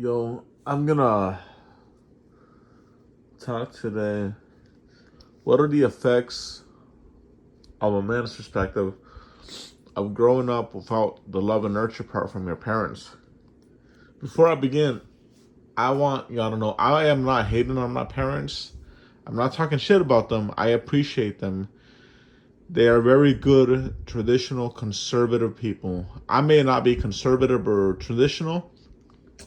Yo, I'm gonna talk today. What are the effects of a man's perspective of growing up without the love and nurture part from your parents? Before I begin, I want y'all to know I am not hating on my parents. I'm not talking shit about them. I appreciate them. They are very good, traditional, conservative people. I may not be conservative or traditional,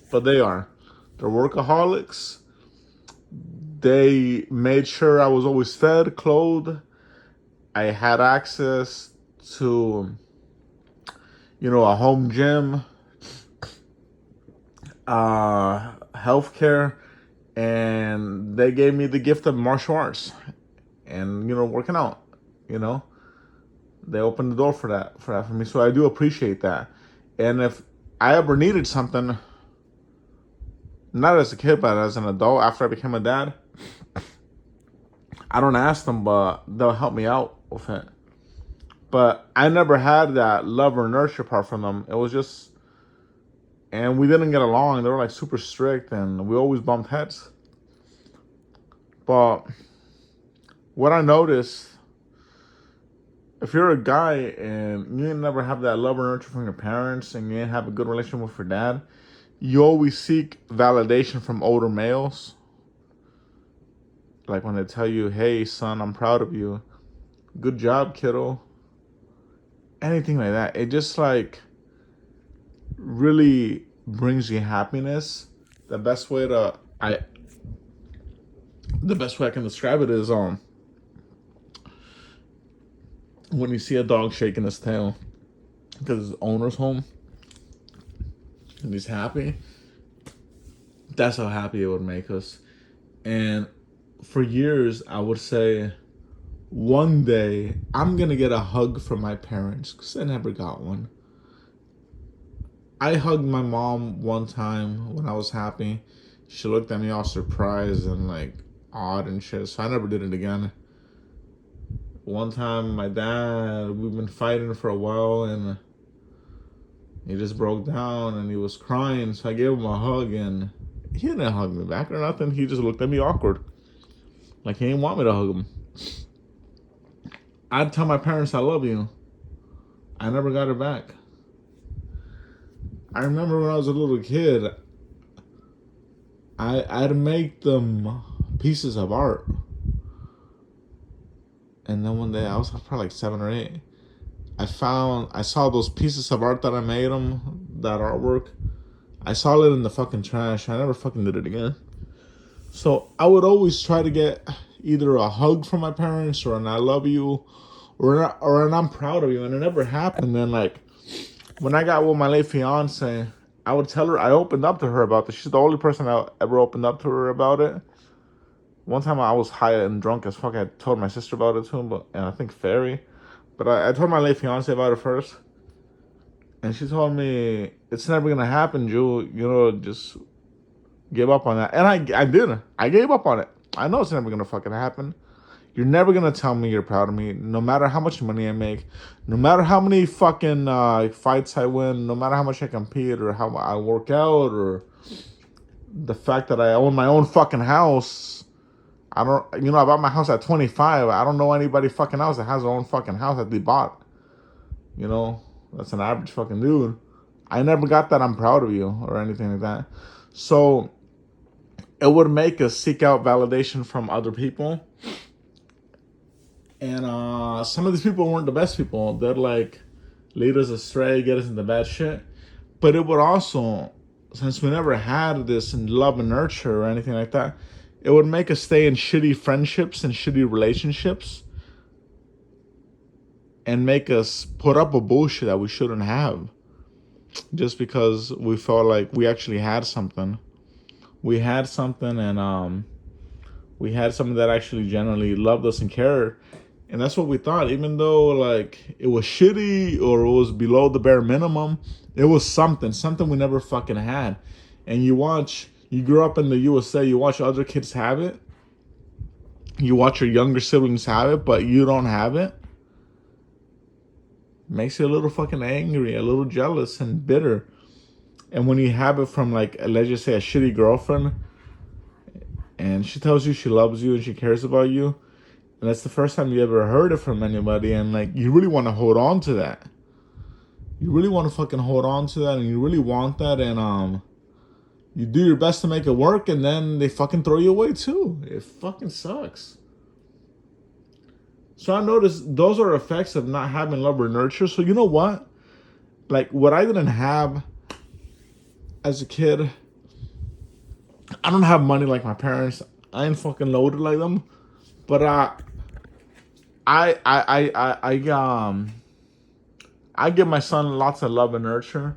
but they are. They're workaholics. They made sure I was always fed, clothed. I had access to, a home gym, healthcare, and they gave me the gift of martial arts and working out. You know, they opened the door for me, so I do appreciate that. And if I ever needed something, not as a kid but as an adult after I became a dad, I don't ask them, but they'll help me out with it. But I never had that love or nurture part from them. It was just, and we didn't get along. They were like super strict, and we always bumped heads. But what I noticed, if you're a guy and you never have that love or nurture from your parents, and you didn't have a good relationship with your dad, you always seek validation from older males. Like when they tell you, "Hey, son, I'm proud of you. Good job, kiddo." Anything like that. It just like really brings you happiness. The best way I can describe it is when you see a dog shaking his tail because his owner's home and he's happy. That's how happy it would make us. And for years I would say, one day I'm gonna get a hug from my parents because I never got one. I hugged my mom one time when I was happy. She looked at me all surprised and like odd and shit, so I never did it again. One time, my dad, we've been fighting for a while, and he just broke down and he was crying, so I gave him a hug, and he didn't hug me back or nothing. He just looked at me awkward, like he didn't want me to hug him. I'd tell my parents I love you. I never got it back. I remember when I was a little kid, I'd make them pieces of art. And then one day, I was probably like 7 or 8. I saw those pieces of art that I made them, that artwork. I saw it in the fucking trash. I never fucking did it again. So I would always try to get either a hug from my parents or an "I love you" or an "I'm proud of you," and it never happened. And like when I got with my late fiance, I would tell her, I opened up to her about this. She's the only person I ever opened up to her about it. One time I was high and drunk as fuck. I told my sister about it too, and I think Fairy. But I told my late fiance about it first. And she told me, "It's never going to happen, Ju. Just give up on that." And I did. I gave up on it. I know it's never going to fucking happen. You're never going to tell me you're proud of me, no matter how much money I make, no matter how many fucking fights I win, no matter how much I compete or how I work out, or the fact that I own my own fucking house. I bought my house at 25. I don't know anybody fucking else that has their own fucking house that they bought. That's an average fucking dude. I never got that "I'm proud of you" or anything like that. So it would make us seek out validation from other people. And some of these people weren't the best people. They'd like lead us astray, get us into bad shit. But it would also, since we never had this in love and nurture or anything like that, it would make us stay in shitty friendships and shitty relationships and make us put up with bullshit that we shouldn't have just because we felt like we actually had something. We had something, and we had someone that actually genuinely loved us and cared. And that's what we thought. Even though like it was shitty or it was below the bare minimum, it was something we never fucking had. And you grew up in the USA, you watch other kids have it. You watch your younger siblings have it, but you don't have it. Makes you a little fucking angry, a little jealous and bitter. And when you have it from like, let's just say, a shitty girlfriend, and she tells you she loves you and she cares about you, and that's the first time you ever heard it from anybody, and like you really want to hold on to that. You really want to fucking hold on to that, and you really want that, and you do your best to make it work, and then they fucking throw you away too. It fucking sucks. So I noticed those are effects of not having love or nurture. So you know what? Like what I didn't have as a kid, I don't have money like my parents. I ain't fucking loaded like them. But I give my son lots of love and nurture.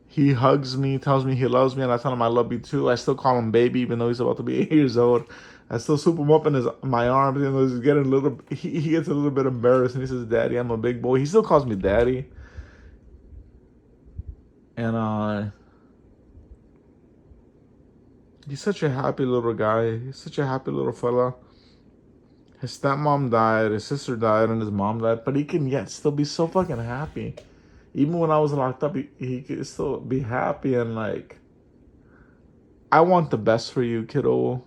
He hugs me, tells me he loves me, and I tell him I love you too. I still call him baby, even though he's about to be 8 years old. I still swoop him up in my arms, even though he's getting a little. He gets a little bit embarrassed, and he says, "Daddy, I'm a big boy." He still calls me daddy, and he's such a happy little guy. He's such a happy little fella. His stepmom died, his sister died, and his mom died, but he can yet still be so fucking happy. Even when I was locked up, he could still be happy, and like, I want the best for you, kiddo.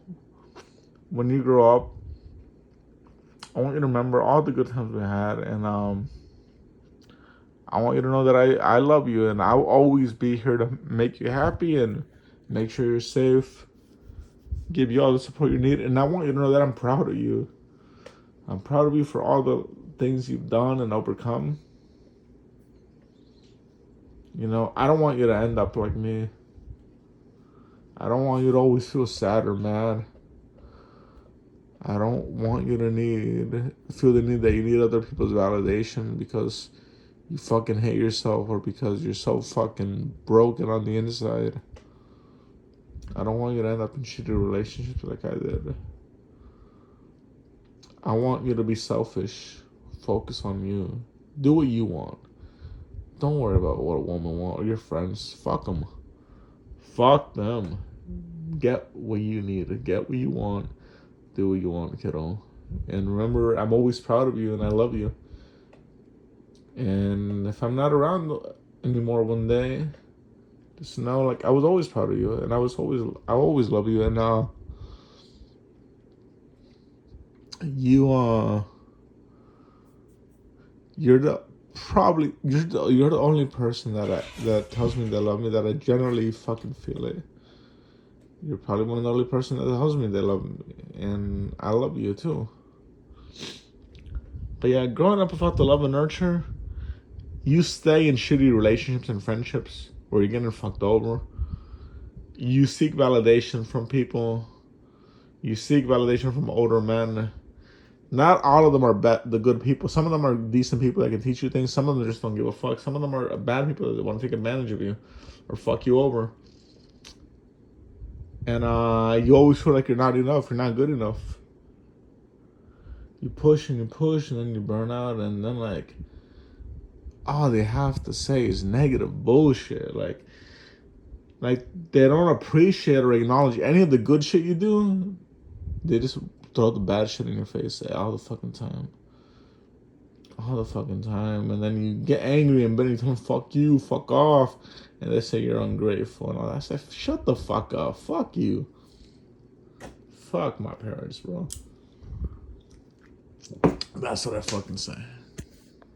When you grow up, I want you to remember all the good times we had, and I want you to know that I love you, and I'll always be here to make you happy and make sure you're safe, give you all the support you need, and I want you to know that I'm proud of you. I'm proud of you for all the things you've done and overcome. You know, I don't want you to end up like me. I don't want you to always feel sad or mad. I don't want you to feel the need that you need other people's validation because you fucking hate yourself or because you're so fucking broken on the inside. I don't want you to end up in shitty relationships like I did. I want you to be selfish. Focus on you. Do what you want. Don't worry about what a woman wants or your friends. Fuck them. Fuck them. Get what you need. Get what you want. Do what you want, kiddo. And remember, I'm always proud of you and I love you. And if I'm not around anymore one day, just know, like, I was always proud of you, and I always love you, and you're the only person that tells me they love me, that I generally fucking feel it. You're probably one of the only person that tells me they love me, and I love you too. But yeah, growing up without the love and nurture, you stay in shitty relationships and friendships where you're getting fucked over. You seek validation from people. You seek validation from older men. Not all of them are the good people. Some of them are decent people that can teach you things. Some of them just don't give a fuck. Some of them are bad people that want to take advantage of you or fuck you over. And you always feel like you're not enough. You're not good enough. You push and you push, and then you burn out, and then like all they have to say is negative bullshit. Like they don't appreciate or acknowledge any of the good shit you do. They just throw the bad shit in your face all the fucking time. All the fucking time. And then you get angry and then you tell them, fuck you, fuck off. And they say you're ungrateful and all that. I say, shut the fuck up. Fuck you. Fuck my parents, bro. That's what I fucking say.